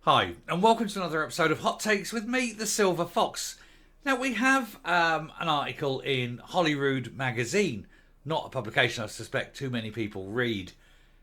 Hi, and welcome to another episode of Hot Takes with me, the Silver Fox. Now, we have an article in Holyrood magazine, not a publication I suspect too many people read.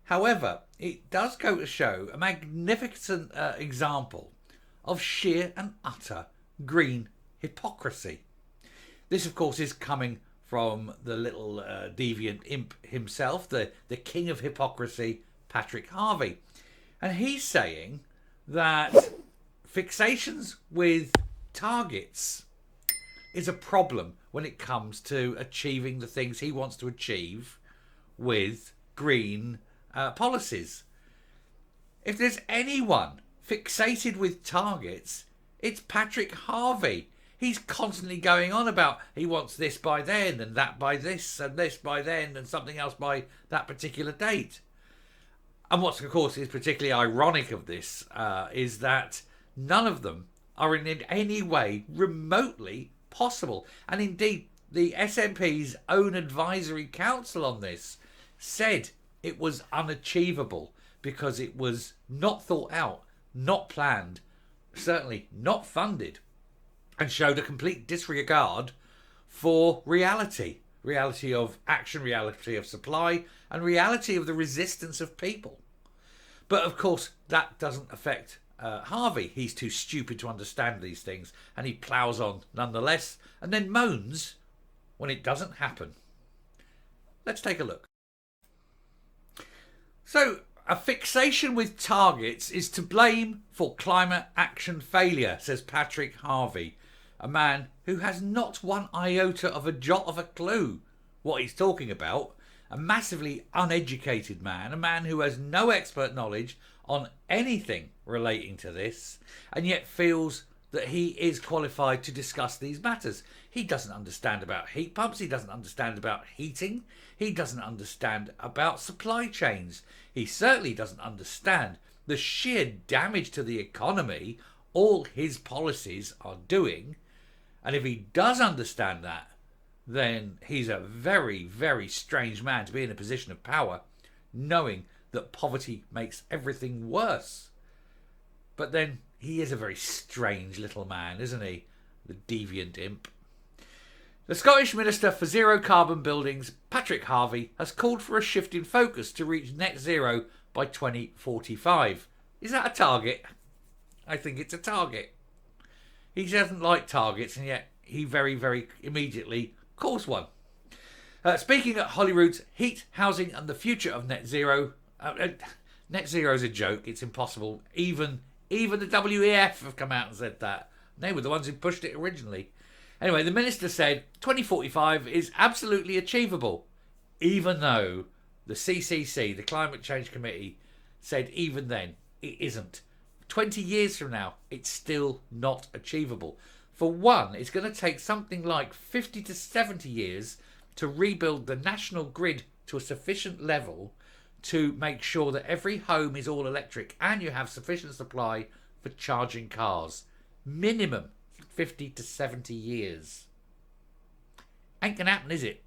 However, it does go to show a magnificent example of sheer and utter green hypocrisy. This, of course, is coming from the little Deviant Imp himself, the king of hypocrisy, Patrick Harvie. And he's saying that fixations with targets is a problem when it comes to achieving the things he wants to achieve with green policies. If there's anyone fixated with targets, it's Patrick Harvie. He's constantly going on about he wants this by then and that by this and this by then and something else by that particular date. And what, of course, is particularly ironic of this is that none of them are in any way remotely possible. And indeed, the SNP's own advisory council on this said it was unachievable because it was not thought out, not planned, certainly not funded, and showed a complete disregard for reality. Reality of action, reality of supply, and reality of the resistance of people. But of course, that doesn't affect Harvie. He's too stupid to understand these things, and he ploughs on nonetheless, and then moans when it doesn't happen. Let's take a look. So, a fixation with targets is to blame for climate action failure, says Patrick Harvie, a man who has not one iota of a jot of a clue what he's talking about, a massively uneducated man, a man who has no expert knowledge on anything relating to this, and yet feels that he is qualified to discuss these matters. He doesn't understand about heat pumps, he doesn't understand about heating, he doesn't understand about supply chains, he certainly doesn't understand the sheer damage to the economy all his policies are doing. And if he does understand that, then he's a very, very strange man to be in a position of power, knowing that poverty makes everything worse. But then he is a very strange little man, isn't he? The Deviant Imp. The Scottish Minister for Zero Carbon Buildings, Patrick Harvie, has called for a shift in focus to reach net zero by 2045. Is that a target? I think it's a target. He doesn't like targets, and yet he very, very immediately calls one. Speaking at Holyrood's Heat, Housing and the Future of Net Zero. Net zero is a joke. It's impossible. Even the WEF have come out and said that. They were the ones who pushed it originally. Anyway, the minister said 2045 is absolutely achievable, even though the CCC, the Climate Change Committee, said even then it isn't. 20 years from now, it's still not achievable. For one, it's going to take something like 50 to 70 years to rebuild the national grid to a sufficient level to make sure that every home is all electric and you have sufficient supply for charging cars. Minimum 50 to 70 years. Ain't going to happen, is it?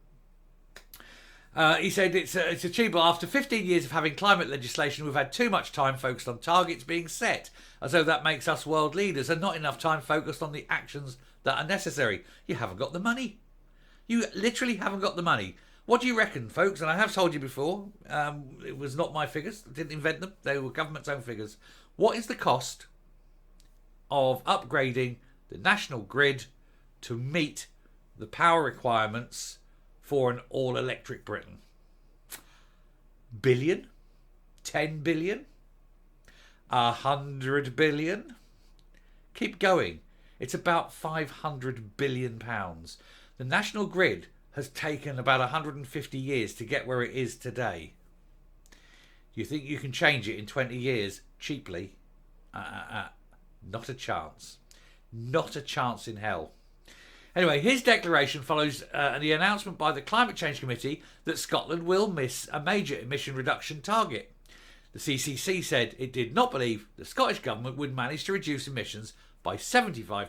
He said it's achievable. After 15 years of having climate legislation, we've had too much time focused on targets being set, as though that makes us world leaders, and not enough time focused on the actions that are necessary. You haven't got the money. You literally haven't got the money. What do you reckon, folks? And I have told you before, it was not my figures. I didn't invent them. They were government's own figures. What is the cost of upgrading the national grid to meet the power requirements for an all-electric Britain? Billion? 10 billion? 100 billion? Keep going. It's about 500 billion pounds. The national grid has taken about 150 years to get where it is today. You think you can change it in 20 years cheaply? Not a chance. Not a chance in hell. Anyway, his declaration follows the announcement by the Climate Change Committee that Scotland will miss a major emission reduction target. The CCC said it did not believe the Scottish Government would manage to reduce emissions by 75%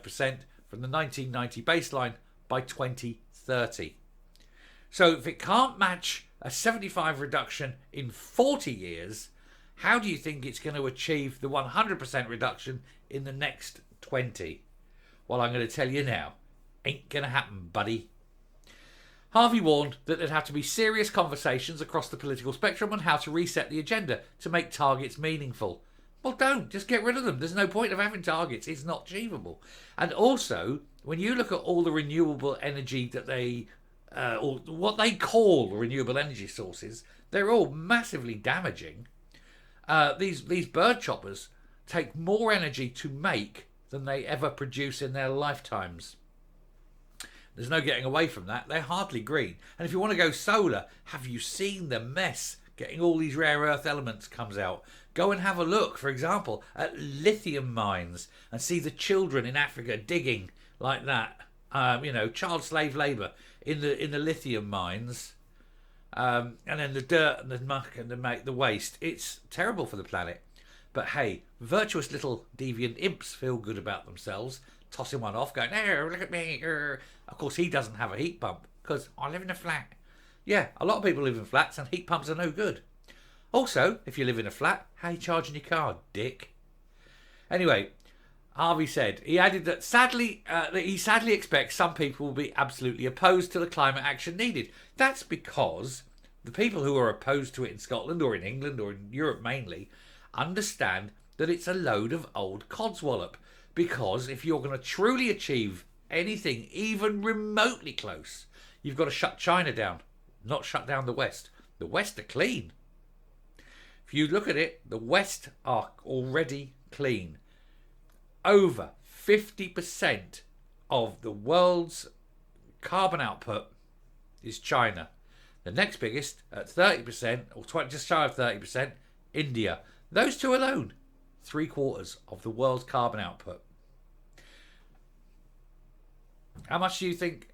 from the 1990 baseline by 2030. So if it can't match a 75 reduction in 40 years, How do you think it's going to achieve the 100% reduction in the next 20? Well, I'm going to tell you now. Ain't going to happen, buddy. Harvie warned that there'd have to be serious conversations across the political spectrum on how to reset the agenda to make targets meaningful. Well, don't. Just get rid of them. There's no point of having targets. It's not achievable. And also, when you look at all the renewable energy that they, or what they call renewable energy sources, they're all massively damaging. These bird choppers take more energy to make than they ever produce in their lifetimes. There's no getting away from that. They're hardly green. And if you want to go solar, have you seen the mess getting all these rare earth elements comes out? Go and have a look, for example, at lithium mines and see the children in Africa digging like that. Child slave labour in the lithium mines. And then the dirt and the muck and the waste. It's terrible for the planet. But hey, virtuous little deviant imps feel good about themselves, tossing one off, going, "Oh, look at me." Of course, he doesn't have a heat pump because I live in a flat. Yeah, a lot of people live in flats and heat pumps are no good. Also, if you live in a flat, how are you charging your car, dick? Anyway, Harvie said, he added that he sadly expects some people will be absolutely opposed to the climate action needed. That's because the people who are opposed to it in Scotland or in England or in Europe mainly understand that it's a load of old codswallop. Because if you're going to truly achieve anything even remotely close, you've got to shut China down, not shut down the West. The West are clean. If you look at it, the West are already clean. Over 50% of the world's carbon output is China. The next biggest at 30%, or just shy of 30%, India. Those two alone, 3/4 of the world's carbon output. How much do you think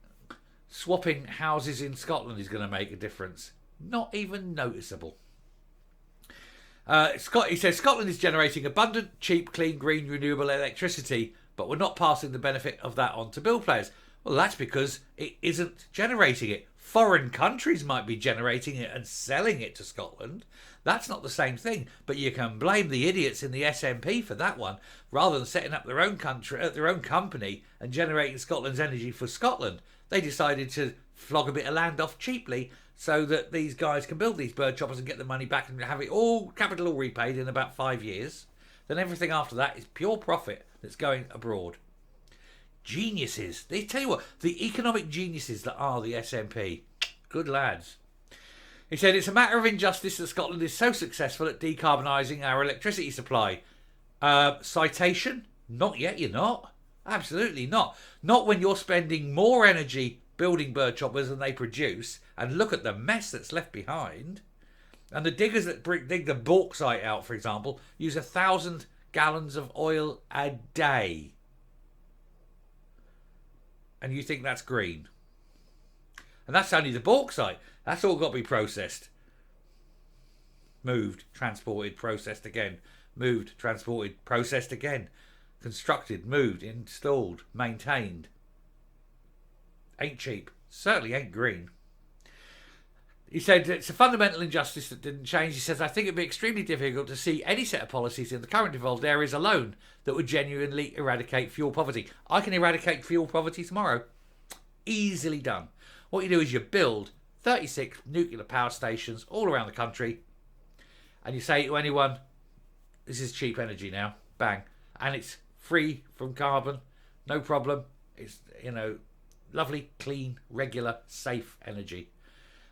swapping houses in Scotland is going to make a difference? Not even noticeable. He says Scotland is generating abundant, cheap, clean, green, renewable electricity, but we're not passing the benefit of that on to bill players. Well, that's because it isn't generating it. Foreign countries might be generating it and selling it to Scotland. That's not the same thing, but you can blame the idiots in the SNP for that one, rather than setting up their own company and generating Scotland's energy for Scotland. They decided to flog a bit of land off cheaply so that these guys can build these bird choppers and get the money back and have it all capital all repaid in about 5 years. Then everything after that is pure profit that's going abroad. Geniuses. They tell you what, the economic geniuses that are the SNP. Good lads. He said it's a matter of injustice that Scotland is so successful at decarbonising our electricity supply. Citation? Not yet, you're not. Absolutely not. Not when you're spending more energy building bird choppers than they produce. And look at the mess that's left behind. And the diggers that dig the bauxite out, for example, use 1,000 gallons of oil a day. And you think that's green. And that's only the bauxite. That's all got to be processed. Moved, transported, processed again. Moved, transported, processed again. Constructed, moved, installed, maintained. Ain't cheap. Certainly ain't green. He said it's a fundamental injustice that didn't change. He says, I think it'd be extremely difficult to see any set of policies in the current devolved areas alone that would genuinely eradicate fuel poverty. I can eradicate fuel poverty tomorrow. Easily done. What you do is you build 36 nuclear power stations all around the country and you say to anyone, this is cheap energy now. Bang. And it's free from carbon. No problem. It's, lovely, clean, regular, safe energy.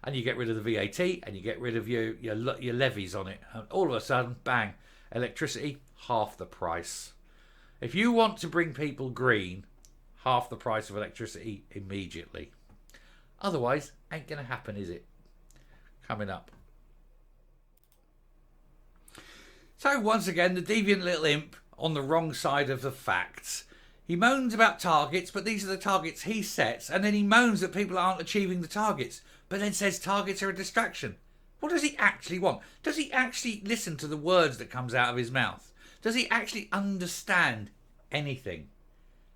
And you get rid of the VAT and you get rid of your levies on it. And all of a sudden, bang, electricity, half the price. If you want to bring people green, half the price of electricity immediately. Otherwise, ain't going to happen, is it? Coming up. So once again, the deviant little imp on the wrong side of the facts. He moans about targets, but these are the targets he sets. And then he moans that people aren't achieving the targets, but then says targets are a distraction. What does he actually want? Does he actually listen to the words that comes out of his mouth? Does he actually understand anything?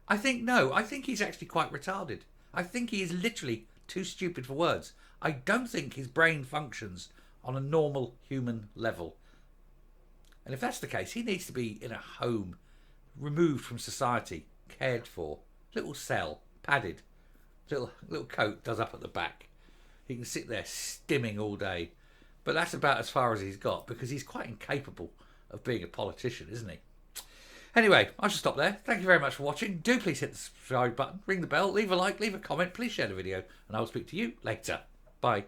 I think no. I think he's actually quite retarded. I think he is literally too stupid for words. I don't think his brain functions on a normal human level. And if that's the case, he needs to be in a home, removed from society, cared for, little cell, padded, little coat does up at the back. He can sit there stimming all day. But that's about as far as he's got, because he's quite incapable of being a politician, isn't he? Anyway, I shall stop there. Thank you very much for watching. Do please hit the subscribe button, ring the bell, leave a like, leave a comment, please share the video, and I will speak to you later. Bye.